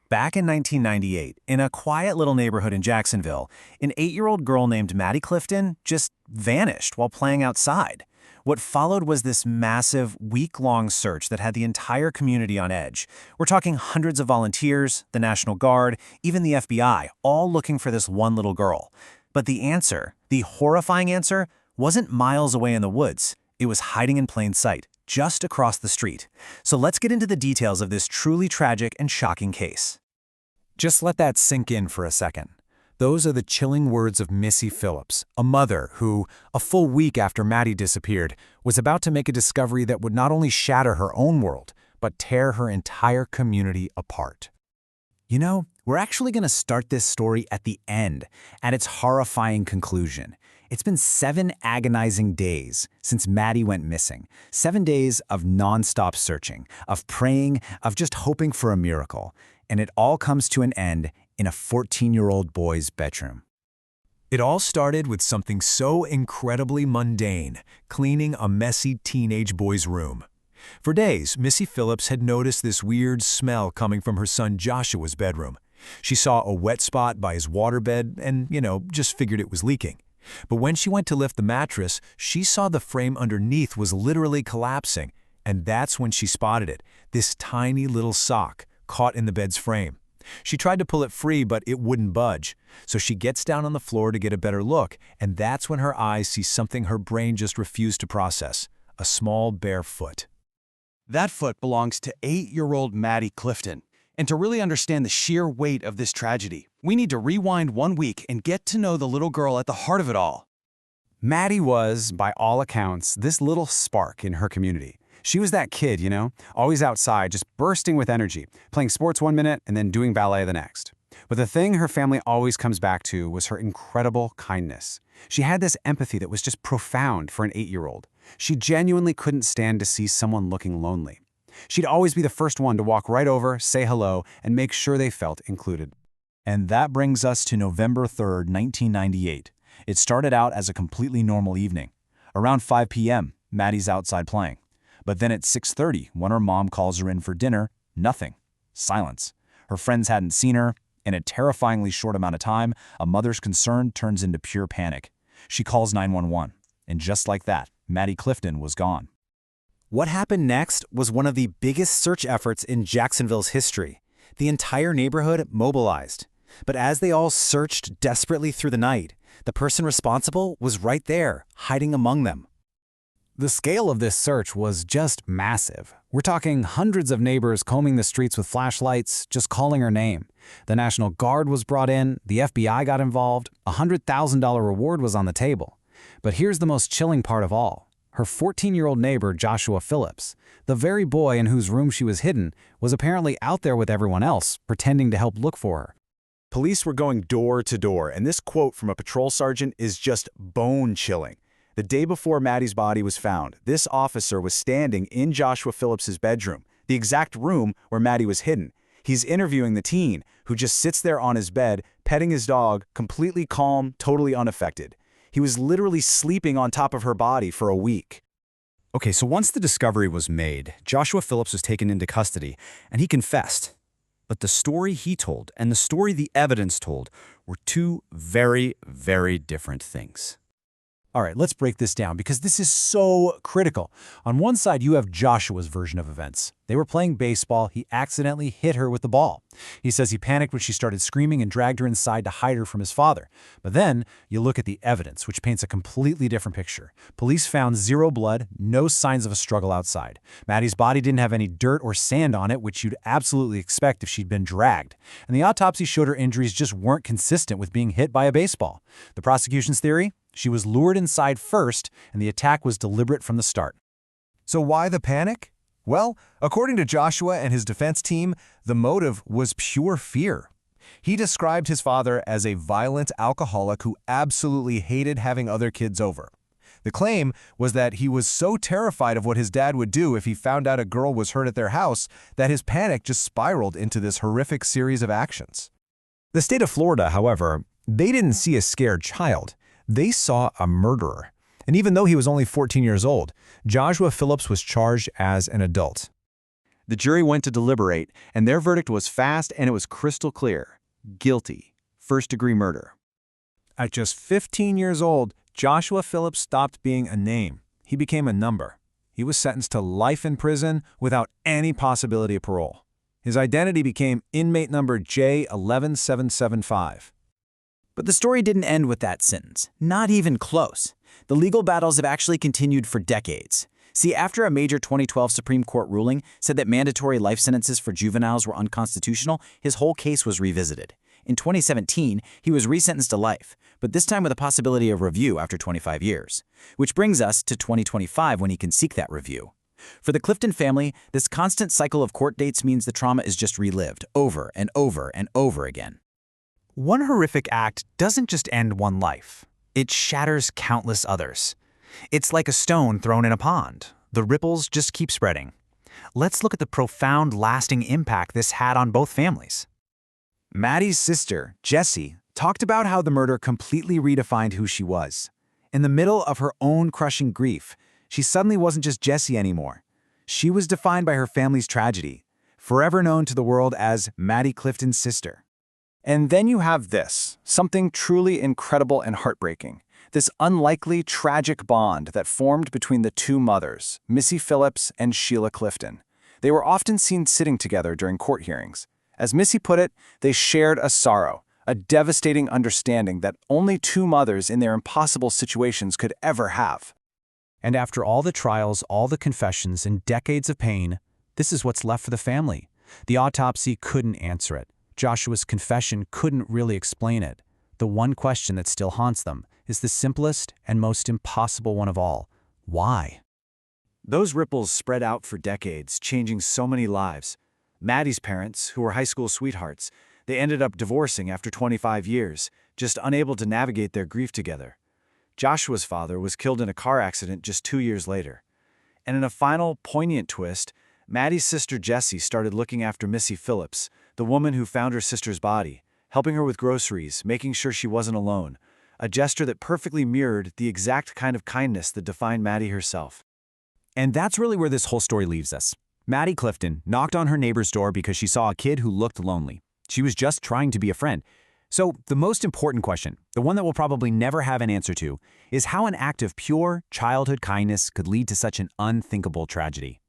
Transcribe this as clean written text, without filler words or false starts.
Back in 1998, in a quiet little neighborhood in Jacksonville, an 8-year-old girl named Maddie Clifton just vanished while playing outside. What followed was this massive, week-long search that had the entire community on edge. We're talking hundreds of volunteers, the National Guard, even the FBI, all looking for this one little girl. But the answer, the horrifying answer, wasn't miles away in the woods. It was hiding in plain sight, just across the street. So let's get into the details of this truly tragic and shocking case. Just let that sink in for a second. Those are the chilling words of Missy Phillips, a mother who, a full week after Maddie disappeared, was about to make a discovery that would not only shatter her own world, but tear her entire community apart. You know, we're actually going to start this story at the end, at its horrifying conclusion. It's been 7 agonizing days since Maddie went missing. 7 days of nonstop searching, of praying, of just hoping for a miracle. And it all comes to an end in a 14-year-old boy's bedroom. It all started with something so incredibly mundane, cleaning a messy teenage boy's room. For days, Missy Phillips had noticed this weird smell coming from her son Joshua's bedroom. She saw a wet spot by his waterbed and, just figured it was leaking. But when she went to lift the mattress, she saw the frame underneath was literally collapsing, and that's when she spotted it, this tiny little sock caught in the bed's frame. She tried to pull it free, but it wouldn't budge. So she gets down on the floor to get a better look, and that's when her eyes see something her brain just refused to process, a small bare foot. That foot belongs to 8-year-old Maddie Clifton. And to really understand the sheer weight of this tragedy, we need to rewind 1 week and get to know the little girl at the heart of it all. Maddie was, by all accounts, this little spark in her community. She was that kid, always outside, just bursting with energy, playing sports 1 minute and then doing ballet the next. But the thing her family always comes back to was her incredible kindness. She had this empathy that was just profound for an 8-year-old. She genuinely couldn't stand to see someone looking lonely. She'd always be the first one to walk right over, say hello, and make sure they felt included. And that brings us to November 3rd, 1998. It started out as a completely normal evening. Around 5 p.m., Maddie's outside playing. But then at 6:30, when her mom calls her in for dinner, nothing. Silence. Her friends hadn't seen her. In a terrifyingly short amount of time, a mother's concern turns into pure panic. She calls 911. And just like that, Maddie Clifton was gone. What happened next was one of the biggest search efforts in Jacksonville's history. The entire neighborhood mobilized. But as they all searched desperately through the night, the person responsible was right there, hiding among them. The scale of this search was just massive. We're talking hundreds of neighbors combing the streets with flashlights, just calling her name. The National Guard was brought in, the FBI got involved, a $100,000 reward was on the table. But here's the most chilling part of all. Her 14-year-old neighbor, Joshua Phillips, the very boy in whose room she was hidden, was apparently out there with everyone else, pretending to help look for her. Police were going door to door, and this quote from a patrol sergeant is just bone-chilling. The day before Maddie's body was found, this officer was standing in Joshua Phillips's bedroom, the exact room where Maddie was hidden. He's interviewing the teen, who just sits there on his bed, petting his dog, completely calm, totally unaffected. He was literally sleeping on top of her body for a week. Okay, so once the discovery was made, Joshua Phillips was taken into custody, and he confessed. But the story he told and the story the evidence told were two very, very different things. All right, let's break this down because this is so critical. On one side, you have Joshua's version of events. They were playing baseball. He accidentally hit her with the ball. He says he panicked when she started screaming and dragged her inside to hide her from his father. But then you look at the evidence, which paints a completely different picture. Police found 0 blood, no signs of a struggle outside. Maddie's body didn't have any dirt or sand on it, which you'd absolutely expect if she'd been dragged. And the autopsy showed her injuries just weren't consistent with being hit by a baseball. The prosecution's theory? She was lured inside first, and the attack was deliberate from the start. So why the panic? Well, according to Joshua and his defense team, the motive was pure fear. He described his father as a violent alcoholic who absolutely hated having other kids over. The claim was that he was so terrified of what his dad would do if he found out a girl was hurt at their house that his panic just spiraled into this horrific series of actions. The state of Florida, however, they didn't see a scared child. They saw a murderer. And even though he was only 14 years old, Joshua Phillips was charged as an adult. The jury went to deliberate, and their verdict was fast and it was crystal clear. Guilty. First-degree murder. At just 15 years old, Joshua Phillips stopped being a name. He became a number. He was sentenced to life in prison without any possibility of parole. His identity became inmate number J11775. But the story didn't end with that sentence. Not even close. The legal battles have actually continued for decades. See, after a major 2012 Supreme Court ruling said that mandatory life sentences for juveniles were unconstitutional, his whole case was revisited. In 2017, he was resentenced to life, but this time with a possibility of review after 25 years. Which brings us to 2025 when he can seek that review. For the Clifton family, this constant cycle of court dates means the trauma is just relived over and over and over again. One horrific act doesn't just end one life. It shatters countless others. It's like a stone thrown in a pond. The ripples just keep spreading. Let's look at the profound, lasting impact this had on both families. Maddie's sister, Jessie, talked about how the murder completely redefined who she was. In the middle of her own crushing grief, she suddenly wasn't just Jessie anymore. She was defined by her family's tragedy, forever known to the world as Maddie Clifton's sister. And then you have this, something truly incredible and heartbreaking. This unlikely, tragic bond that formed between the two mothers, Missy Phillips and Sheila Clifton. They were often seen sitting together during court hearings. As Missy put it, they shared a sorrow, a devastating understanding that only two mothers in their impossible situations could ever have. And after all the trials, all the confessions, and decades of pain, this is what's left for the family. The autopsy couldn't answer it. Joshua's confession couldn't really explain it. The one question that still haunts them is the simplest and most impossible one of all. Why? Those ripples spread out for decades, changing so many lives. Maddie's parents, who were high school sweethearts, they ended up divorcing after 25 years, just unable to navigate their grief together. Joshua's father was killed in a car accident just 2 years later. And in a final, poignant twist, Maddie's sister Jessie started looking after Missy Phillips, the woman who found her sister's body, helping her with groceries, making sure she wasn't alone, a gesture that perfectly mirrored the exact kind of kindness that defined Maddie herself. And that's really where this whole story leaves us. Maddie Clifton knocked on her neighbor's door because she saw a kid who looked lonely. She was just trying to be a friend. So the most important question, the one that we'll probably never have an answer to, is how an act of pure childhood kindness could lead to such an unthinkable tragedy.